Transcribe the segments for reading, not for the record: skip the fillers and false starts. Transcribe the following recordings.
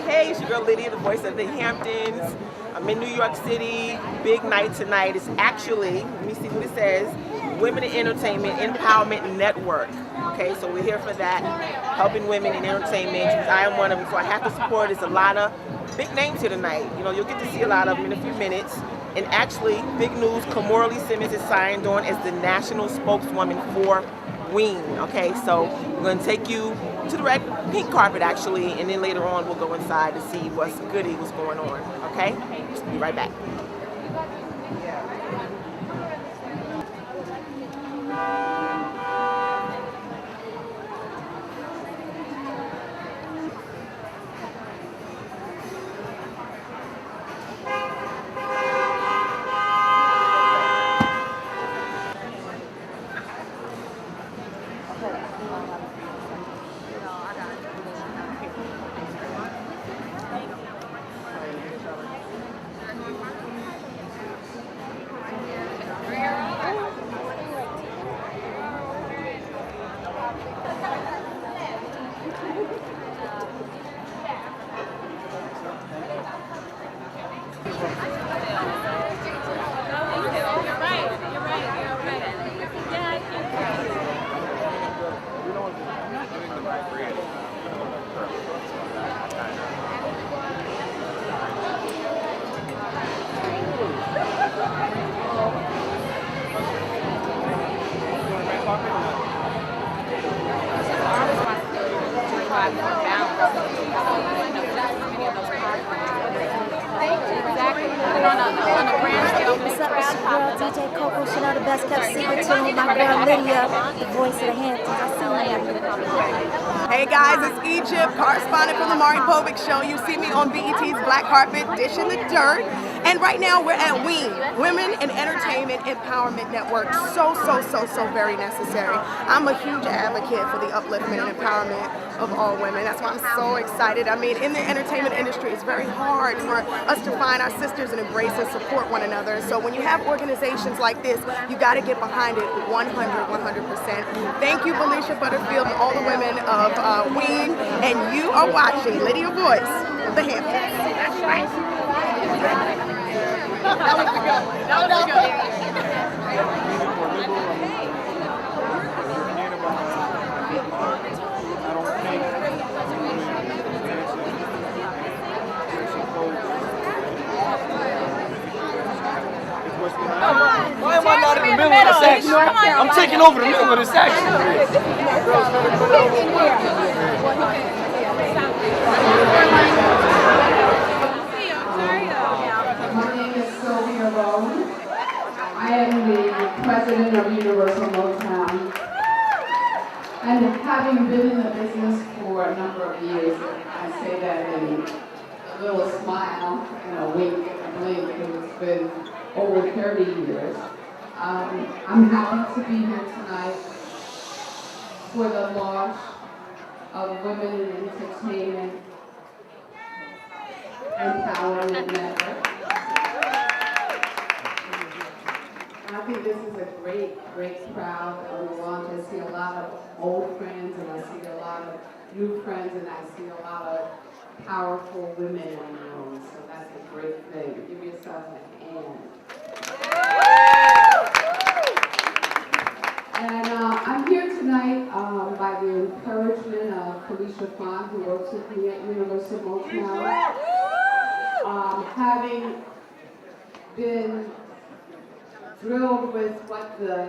Hey, it's your girl Lydia, the voice of the Hamptons. I'm in New York City. Big night tonight. It's actually, let me see what it says, Women in Entertainment Empowerment Network. Okay, so we're here for that, helping women in entertainment. I am one of them, so I have to support. There's a lot of big names here tonight. You know, you'll get to see a lot of them in a few minutes. And actually, big news, Kamora Simmons is signed on as the national spokeswoman for WEEN. Okay, so we're going to take you to the red pink carpet actually, and then later on we'll go inside to see what's goody, what's going on. Okay, just be right back. The best kept secret to my girl Lydia, the voice of the Hamptons. I see you. Hey guys, it's Egypt, correspondent from the Mari Povich Show. You see me on BET's Black Carpet, Dishing the Dirt. And right now we're at WEEN, Women in Entertainment Empowerment Network. So very necessary. I'm a huge advocate for the upliftment and empowerment of all women. That's why I'm so excited. I mean, in the entertainment industry, it's very hard for us to find our sisters and embrace and support one another. So when you have organizations like this, you got to get behind it 100%. Thank you, Felicia Butterfield, and all the women of WEEN. And you are watching Lydia Voice of the Hamptons. That's right. That was the go. That was the go. Why am I not in the middle of this action? I'm taking over the middle of this action. My name is Sylvia Rowe. I am the president of Universal Motown. And having been in the business for a number of years, I say that in a little smile and a wink and a blink, because it's been over 30 years. I'm happy to be here tonight for the launch of Women in Entertainment Empowerment Network. I think this is a great crowd on the launch. I see a lot of old friends, and I see a lot of new friends, and I see a lot of powerful women in the room. So that's a great thing. Give yourself a hand. And I'm here tonight by the encouragement of Felicia Font, who works with me at Universal Motown. Having been thrilled with what the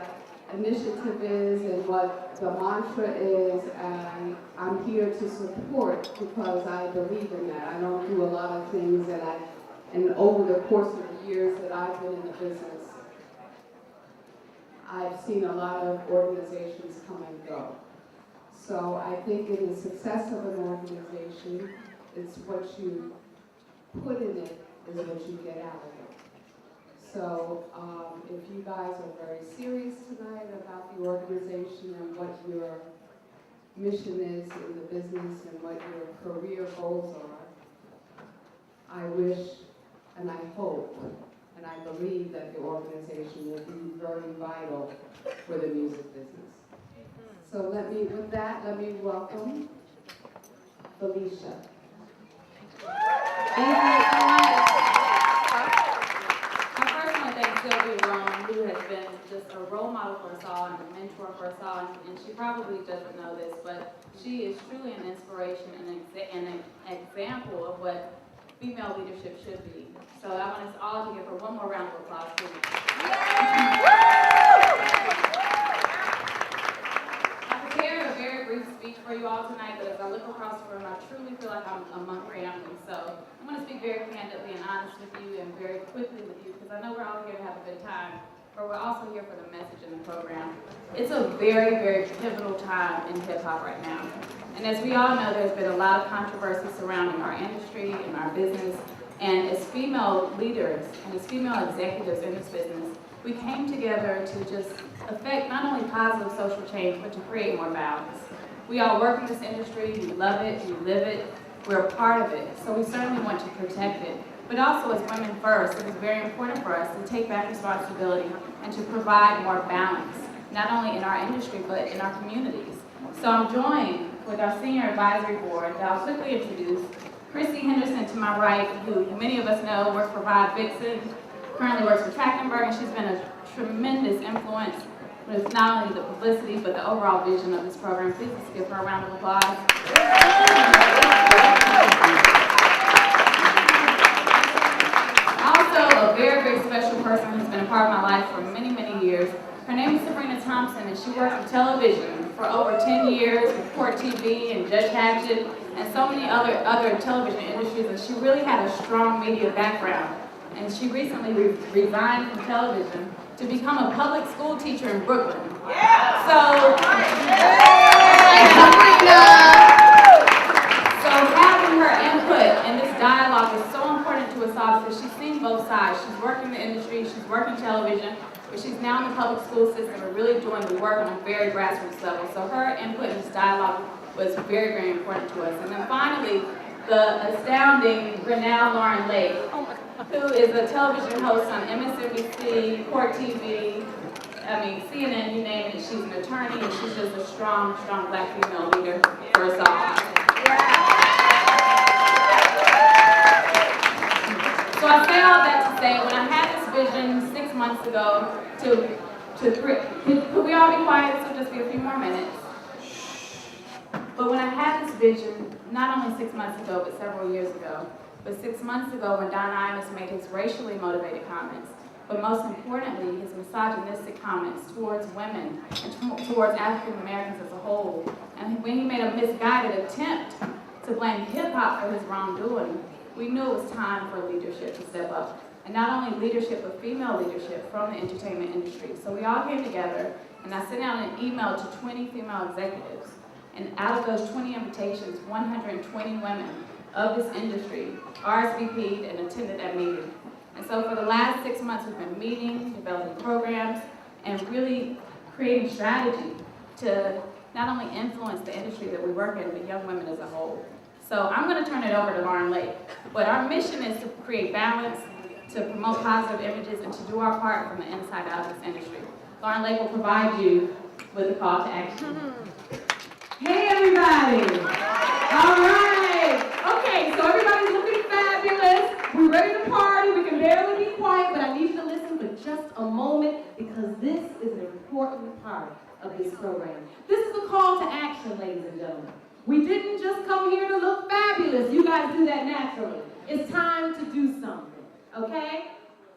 initiative is and what the mantra is, and I'm here to support because I believe in that. I don't do a lot of things and over the course of the years that I've been in the business, I've seen a lot of organizations come and go. So I think in the success of an organization, it's what you put in it is what you get out of it. So if you guys are very serious tonight about the organization and what your mission is in the business and what your career goals are, I wish and I hope and I believe that the organization will be very vital for the music business. So let me welcome Felicia. Who has been just a role model for us all and a mentor for us all, and she probably doesn't know this, but she is truly an inspiration and an example of what female leadership should be. So I want us all to give her one more round of applause, please. I prepared a very brief speech for you all tonight, but as I look across the room, I truly feel like I'm among family. So I'm going to speak very candidly and honest with you and very quickly with you, because I know we're all here to have a good time, but we're also here for the message in the program. It's a very, very pivotal time in hip-hop right now. And as we all know, there's been a lot of controversy surrounding our industry and our business. And as female leaders and as female executives in this business, we came together to just affect not only positive social change, but to create more balance. We all work in this industry, we love it, we live it, we're a part of it. So we certainly want to protect it. But also as women first, it is very important for us to take back responsibility and to provide more balance, not only in our industry, but in our communities. So I'm joined with our senior advisory board that I'll quickly introduce. Christy Henderson to my right, who many of us know works for Vibe Vixen, currently works for Trachtenberg, and she's been a tremendous influence with not only the publicity, but the overall vision of this program. Please just give her a round of applause. A very, very special person who's been a part of my life for many, many years. Her name is Sabrina Thompson, and she worked in television for over 10 years with Court TV and Judge Hatchet and so many other television industries, and she really had a strong media background. And she recently resigned from television to become a public school teacher in Brooklyn. Yeah. So having her input in this dialogue is so important to us all because she's seen both sides. She's worked in the industry, she's worked in television, but she's now in the public school system and really doing the work on a very grassroots level. So her input in this dialogue was very, very important to us. And then finally, the astounding, renowned Lauren Lake, who is a television host on MSNBC, Court TV, CNN, you name it. She's an attorney, and she's just a strong, strong black female leader for us all. So I say all that to say, when I had this vision 6 months ago could we all be quiet? This will just be a few more minutes. But when I had this vision, not only 6 months ago, but several years ago, but 6 months ago when Don Imus made his racially motivated comments, but most importantly, his misogynistic comments towards women and towards African Americans as a whole, and when he made a misguided attempt to blame hip-hop for his wrongdoing, we knew it was time for leadership to step up. And not only leadership, but female leadership from the entertainment industry. So we all came together, and I sent out an email to 20 female executives. And out of those 20 invitations, 120 women of this industry RSVP'd and attended that meeting. And so for the last 6 months, we've been meeting, developing programs, and really creating strategy to not only influence the industry that we work in, but young women as a whole. So I'm going to turn it over to Lauren Lake. But our mission is to create balance, to promote positive images, and to do our part from the inside out of this industry. Lauren Lake will provide you with a call to action. Hey everybody! All right! Okay, so everybody's looking fabulous. We're ready to party. We can barely be quiet, but I need you to listen for just a moment because this is an important part of this program. This is a call to action, ladies and gentlemen. We didn't just come here to look fabulous. You guys do that naturally. It's time to do something, okay?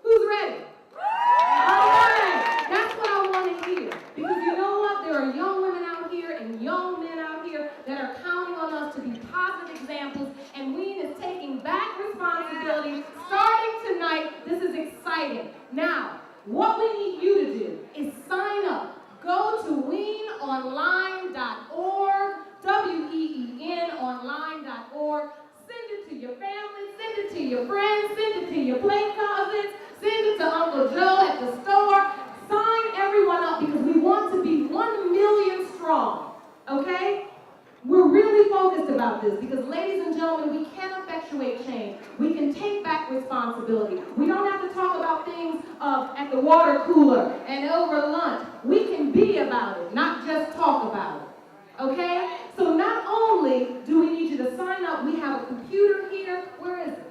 Who's ready? All right. this because, ladies and gentlemen, we can effectuate change. We can take back responsibility. We don't have to talk about things at the water cooler and over lunch. We can be about it, not just talk about it. Okay? So not only do we need you to sign up, we have a computer here. Where is it?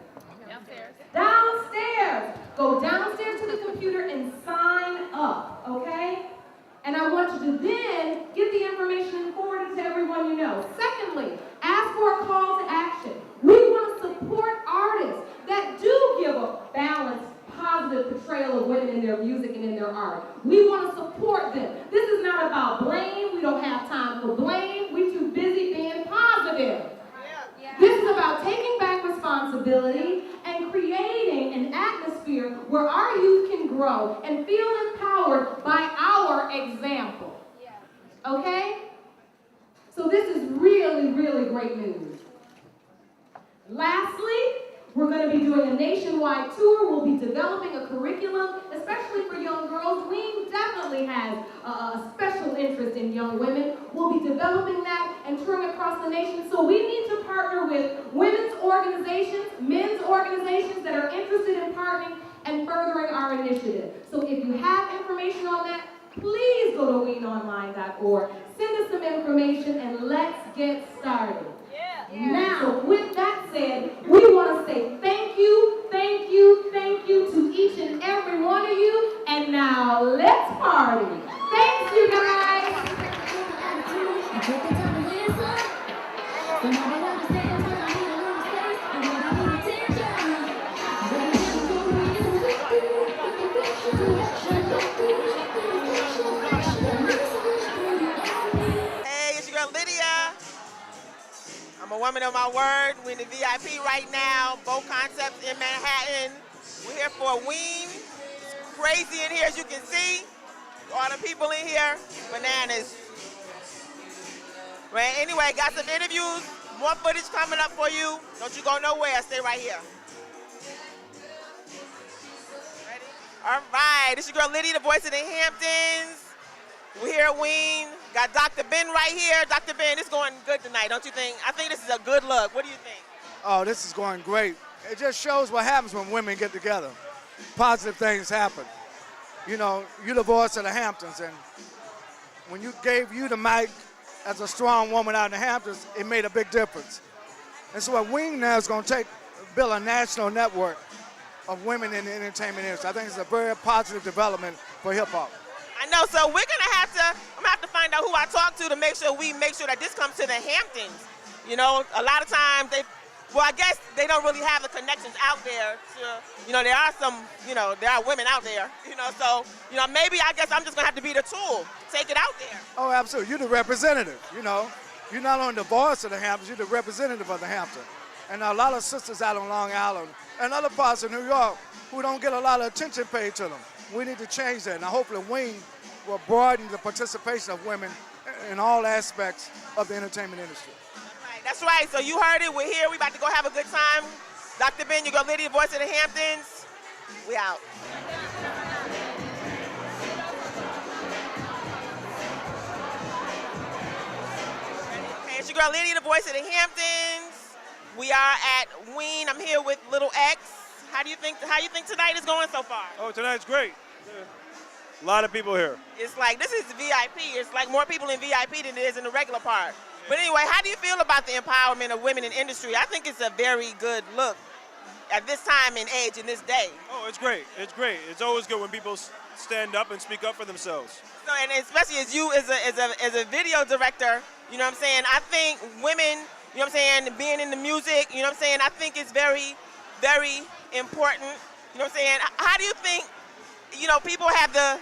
Downstairs. Downstairs. Go downstairs to the computer and sign up, okay? And I want you to then get the information and forward it to everyone you know. Secondly, ask for a call to action. We want to support artists that do give a balanced, positive portrayal of women in their music and in their art. We want to support them. This is not about blame. We don't have time for blame. We're too busy being positive. This is about taking back responsibility and creating an atmosphere where our youth can grow and feel empowered by our example. Okay? So this is really, really great news. Lastly, we're going to be doing a nationwide tour. We'll be developing a curriculum, especially for young girls. Wing definitely has a special interest in young women. We'll be developing that and touring across the nation. So we need to partner with women's organizations, men's organizations that are interested in partnering and furthering our initiative. So if you have information on that, please go to weenonline.org. Send us some information and let's get started. Now, with that said, we want to say thank you, thank you, thank you to each and every one of you. And now, let's party. Thanks, you guys. Hey, it's your girl Lydia. I'm a woman of my word. We're in the VIP right now, both concepts in Manhattan. We're here for Ween. It's crazy in here, as you can see. All the people in here, bananas. Right, anyway, got some interviews, more footage coming up for you. Don't you go nowhere, stay right here. Ready? All right, this is your girl Lydia, the voice of the Hamptons. We're here at Ween. Got Dr. Ben right here. Dr. Ben, it's going good tonight, don't you think? I think this is a good look. What do you think? Oh, this is going great. It just shows what happens when women get together. Positive things happen. You know, you're the voice of the Hamptons, and when you gave you the mic as a strong woman out in the Hamptons, it made a big difference. And so what Wing now is going to build a national network of women in the entertainment industry. I think it's a very positive development for hip-hop. I know, so I'm gonna have to find out who I talk to make sure that this comes to the Hamptons. You know, a lot of times I guess they don't really have the connections out there to, there are some, there are women out there, so, maybe I guess I'm just gonna have to be the tool, take it out there. Oh, absolutely, you're the representative, You're not only the voice of the Hamptons, you're the representative of the Hamptons. And a lot of sisters out on Long Island and other parts of New York who don't get a lot of attention paid to them. We need to change that. Now, hopefully, Wing will broaden the participation of women in all aspects of the entertainment industry. That's right. So you heard it. We're here. We're about to go have a good time. Dr. Ben, you go Lydia, voice of the Hamptons. We out. Okay, it's your girl Lydia, the voice of the Hamptons. We are at Ween. I'm here with Little X. How you think tonight is going so far? Oh, tonight's great. A lot of people here. It's like, this is VIP. It's like more people in VIP than there is in the regular part. But anyway, how do you feel about the empowerment of women in industry? I think it's a very good look at this time and age in this day. Oh, it's great. It's great. It's always good when people stand up and speak up for themselves. So, and especially as you as a video director, you know what I'm saying? I think women, you know what I'm saying, being in the music, you know what I'm saying? I think it's very, very important. You know what I'm saying? How do you think, people have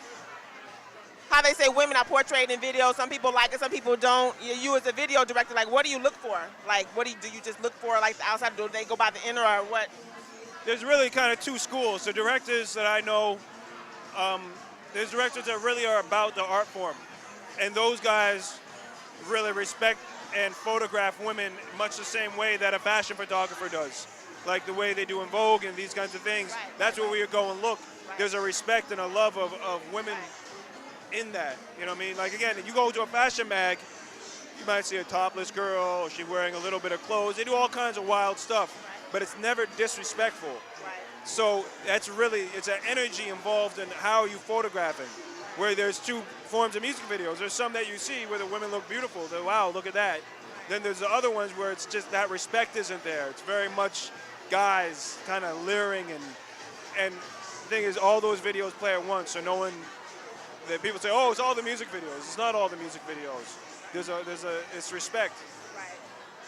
how they say women are portrayed in videos? Some people like it, some people don't. You as a video director, like, what do you look for? Like, what do you just look for, like, the outside? Do they go by the inner or what? There's really kind of two schools. The directors that I know, there's directors that really are about the art form. And those guys really respect and photograph women much the same way that a fashion photographer does. Like the way they do in Vogue and these kinds of things. Right. That's where we go and look. Right. There's a respect and a love of women in that. You know what I mean? Like, again, you go to a fashion mag, you might see a topless girl, or she's wearing a little bit of clothes. They do all kinds of wild stuff, but it's never disrespectful. So that's really, it's an energy involved in how you photographing. Where there's two forms of music videos. There's some that you see where the women look beautiful. They're, wow, look at that. Then there's the other ones where it's just that respect isn't there. It's very much guys kind of leering, and the thing is, all those videos play at once, so no one, that people say, oh, it's all the music videos. It's not all the music videos. It's respect.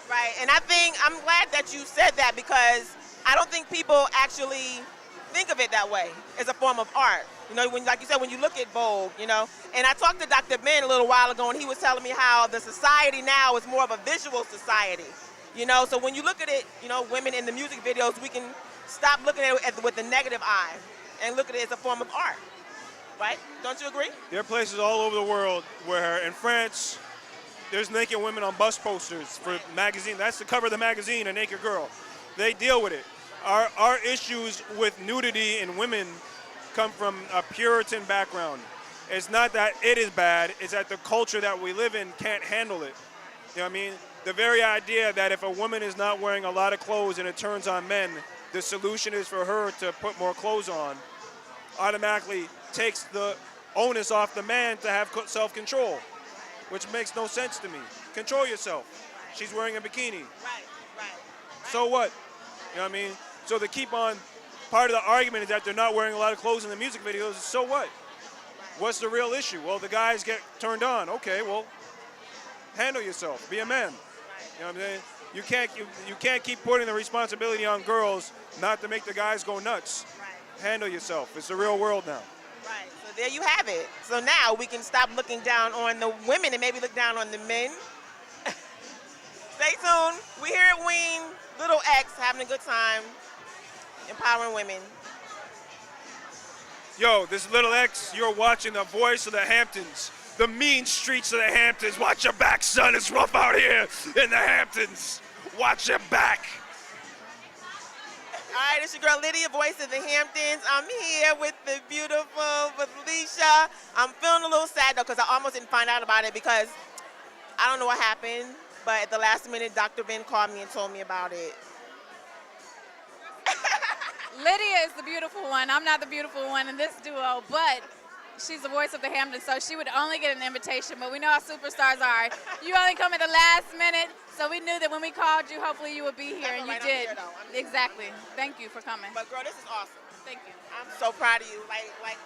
Right, and I think, I'm glad that you said that, because I don't think people actually think of it that way as a form of art. You know, when, like you said, when you look at Vogue, you know, and I talked to Dr. Ben a little while ago, and he was telling me how the society now is more of a visual society. You know, so when you look at it, you know, women in the music videos, we can stop looking at it with the negative eye and look at it as a form of art. Right? Don't you agree? There are places all over the world where, in France, there's naked women on bus posters for magazine. That's the cover of the magazine, a naked girl. They deal with it. Our issues with nudity in women come from a Puritan background. It's not that it is bad, it's that the culture that we live in can't handle it. You know what I mean? The very idea that if a woman is not wearing a lot of clothes and it turns on men, the solution is for her to put more clothes on, automatically takes the onus off the man to have self-control, which makes no sense to me. Control yourself. She's wearing a bikini. Right. So what? You know what I mean? So to keep on, part of the argument is that they're not wearing a lot of clothes in the music videos. So what? What's the real issue? Well, the guys get turned on. Okay, well, handle yourself. Be a man. You know what I'm saying? You can't keep putting the responsibility on girls not to make the guys go nuts. Handle yourself. It's the real world now. Right. So there you have it. So now we can stop looking down on the women and maybe look down on the men. Stay tuned. We here at Ween, Little X, having a good time, empowering women. Yo, this is Little X. You're watching the voice of the Hamptons, the mean streets of the Hamptons. Watch your back, son. It's rough out here in the Hamptons. Watch your back. All right, it's your girl Lydia, voice of the Hamptons. I'm here with the beautiful Felicia. I'm feeling a little sad though, because I almost didn't find out about it, because I don't know what happened, but at the last minute, Dr. Ben called me and told me about it. Lydia is the beautiful one. I'm not the beautiful one in this duo, but she's the voice of the Hamptons, so she would only get an invitation, but we know how superstars are. You only come at the last minute, so we knew that when we called you, hopefully you would be here, and you did. Exactly. Thank you for coming. But girl, this is awesome. Thank you. I'm so proud of you. Like